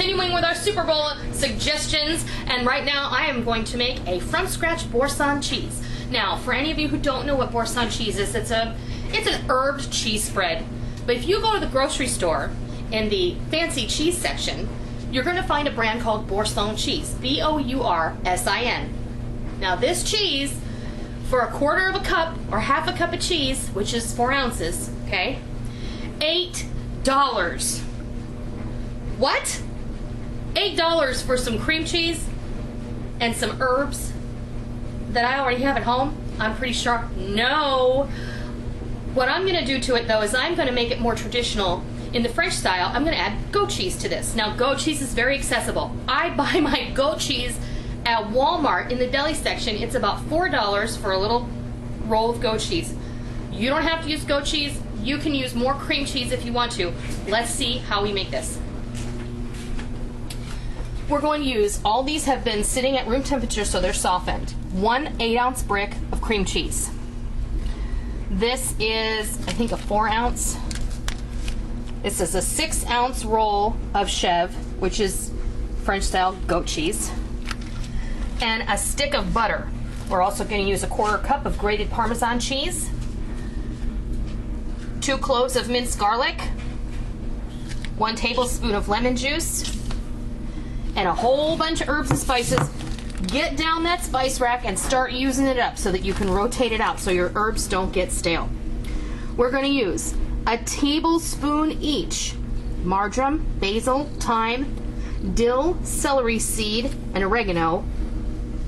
continuing with our Super Bowl suggestions, and right now I am going to make a from scratch Boursin cheese. Now, for any of you who don't know what Boursin cheese is, it's an herbed cheese spread. But if you go to the grocery store in the fancy cheese section, you're going to find a brand called Boursin cheese, B-O-U-R-S-I-N. Now this cheese, for a quarter of a cup or half a cup of cheese, which is 4 ounces, okay, $8. What? $8 for some cream cheese and some herbs that I already have at home? I'm pretty sure. No. What I'm going to do to it, though, is I'm going to make it more traditional in the French style. I'm going to add goat cheese to this. Now, goat cheese is very accessible. I buy my goat cheese at Walmart in the deli section. It's about $4 for a little roll of goat cheese. You don't have to use goat cheese. You can use more cream cheese if you want to. Let's see how we make this. We're going to use, all these have been sitting at room temperature so they're softened. 1 8-ounce brick of cream cheese. This is, I think, a 4-ounce. This is a 6-ounce roll of Chev, which is French style goat cheese. And a stick of butter. We're also going to use a 1/4 cup of grated parmesan cheese, 2 cloves of minced garlic, 1 tablespoon of lemon juice, and a whole bunch of herbs and spices. Get down that spice rack and start using it up so that you can rotate it out so your herbs don't get stale. We're going to use a tablespoon each marjoram, basil, thyme, dill, celery seed, and oregano.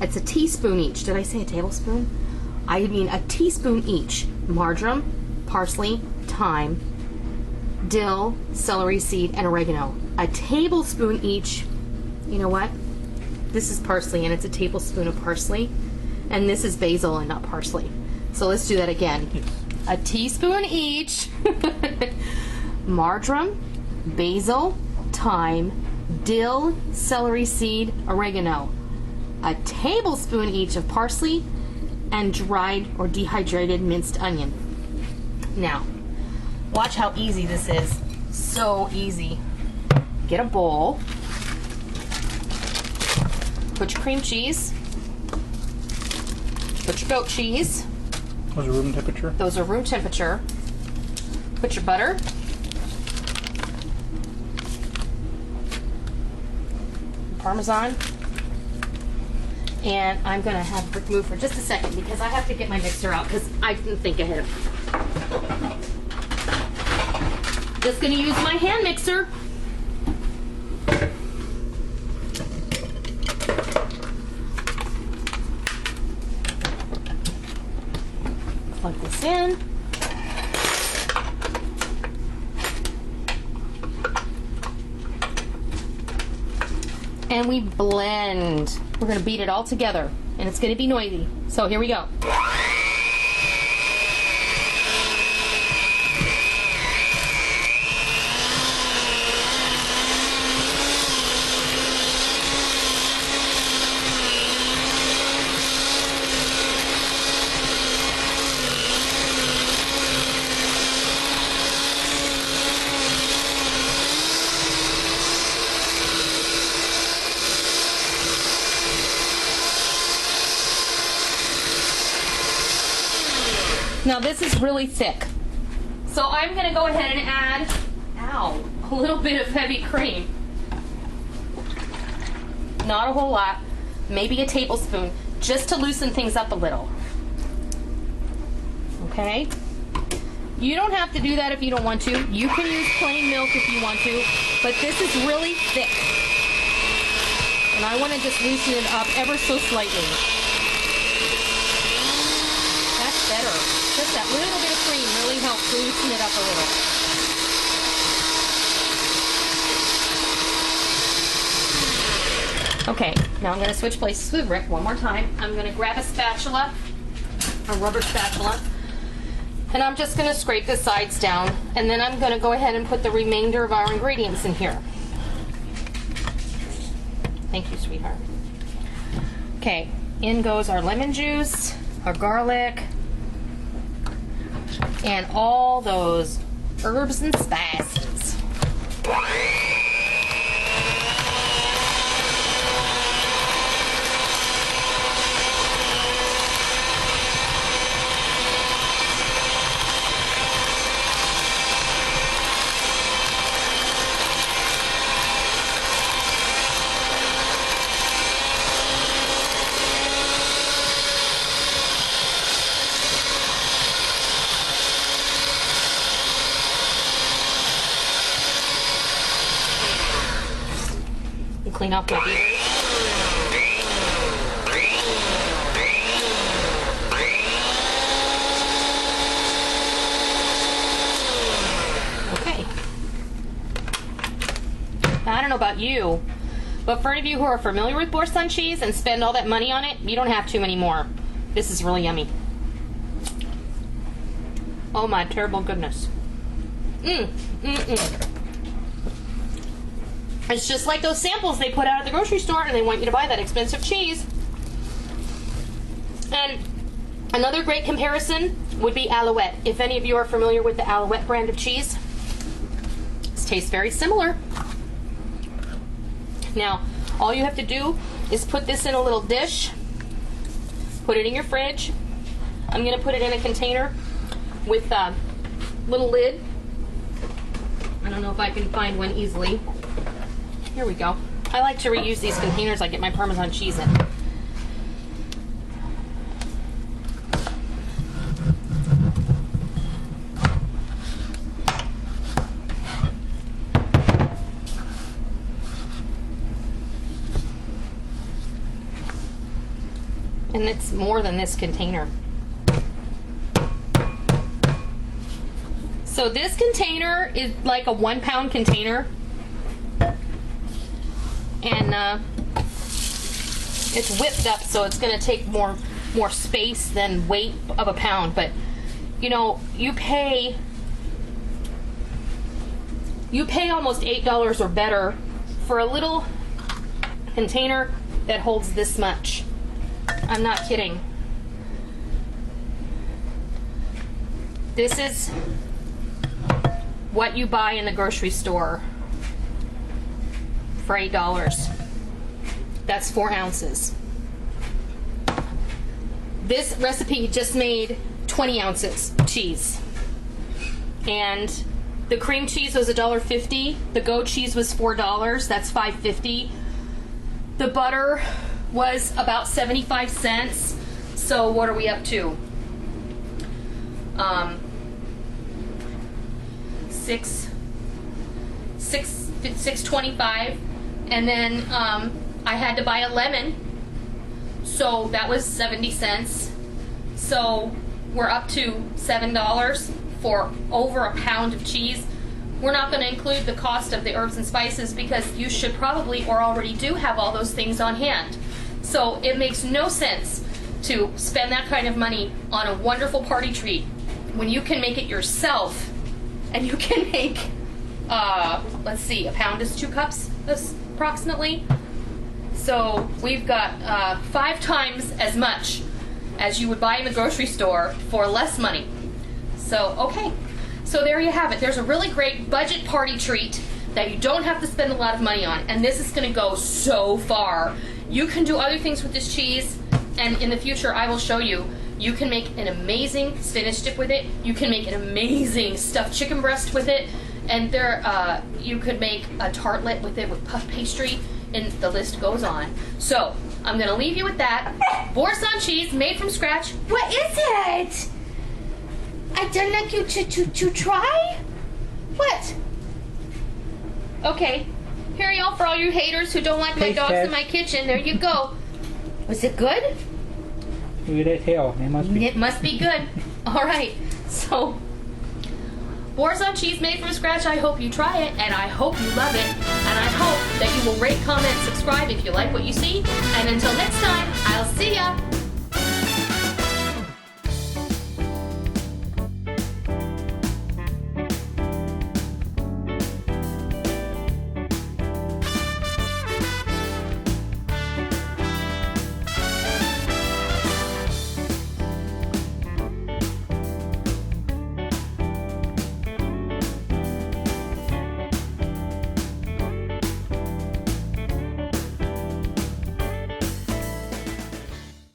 It's a teaspoon each. Did I say a tablespoon? I mean a teaspoon each. Marjoram, parsley, thyme, dill, celery seed, and oregano. A tablespoon each. You know what? This is parsley, and it's a tablespoon of parsley. And this is basil and not parsley. So let's do that again. A teaspoon each. Marjoram, basil, thyme, dill, celery seed, oregano. A tablespoon each of parsley, and dried or dehydrated minced onion. Now, watch how easy this is. So easy. Get a bowl. Put your cream cheese. Put your goat cheese. Those are room temperature? Those are room temperature. Put your butter. Parmesan. And I'm going to have Rick move for just a second because I have to get my mixer out because I didn't think ahead. Just going to use my hand mixer. Plug this in. And we blend. We're going to beat it all together, and it's going to be noisy. So here we go. Now this is really thick. So I'm going to go ahead and add, a little bit of heavy cream. Not a whole lot, maybe a tablespoon, just to loosen things up a little. Okay? You don't have to do that if you don't want to. You can use plain milk if you want to, but this is really thick. And I want to just loosen it up ever so slightly. That's better. Just that little bit of cream really helps loosen it up a little. Okay, now I'm going to switch places with Rick one more time. I'm going to grab a spatula, a rubber spatula, and I'm just going to scrape the sides down, and then I'm going to go ahead and put the remainder of our ingredients in here. Thank you, sweetheart. Okay, in goes our lemon juice, our garlic, and all those herbs and spices. and clean off my beaters. Okay. Now, I don't know about you, but for any of you who are familiar with Boursin cheese and spend all that money on it, you don't have too many more. This is really yummy. Oh my terrible goodness. It's just like those samples they put out at the grocery store and they want you to buy that expensive cheese. And another great comparison would be Alouette. If any of you are familiar with the Alouette brand of cheese, this tastes very similar. Now, all you have to do is put this in a little dish, put it in your fridge. I'm going to put it in a container with a little lid. I don't know if I can find one easily. Here we go. I like to reuse these containers I get my Parmesan cheese in. And it's more than this container. So this container is like a 1 pound container. And it's whipped up, so it's going to take more space than weight of a pound. But you know, you pay almost $8 or better for a little container that holds this much. I'm not kidding. This is what you buy in the grocery store for $8. That's 4 ounces. This recipe just made 20 ounces of cheese. And the cream cheese was $1.50. The goat cheese was $4. That's $5.50. The butter was about 75 cents. So what are we up to? $6.25. And then I had to buy a lemon, so that was 70 cents. So we're up to $7 for over a pound of cheese. We're not going to include the cost of the herbs and spices because you should probably or already do have all those things on hand. So it makes no sense to spend that kind of money on a wonderful party treat when you can make it yourself, and you can make let's see, a pound is 2 cups approximately. So we've got 5 times as much as you would buy in the grocery store for less money. So, okay. So there you have it. There's a really great budget party treat that you don't have to spend a lot of money on. And this is going to go so far. You can do other things with this cheese. And in the future, I will show you. You can make an amazing spinach dip with it. You can make an amazing stuffed chicken breast with it. And there, you could make a tartlet with it with puff pastry, and the list goes on. So I'm gonna leave you with that. Boursin cheese made from scratch. What is it? I don't like you to try? What? Okay, here y'all for all you haters who don't like my dogs in my kitchen. There you go. Was it good? Look at that tail. It must be good. All right, so. Boursin cheese made from scratch. I hope you try it, and I hope you love it, and I hope that you will rate, comment, subscribe if you like what you see, and until next time, I'll see ya!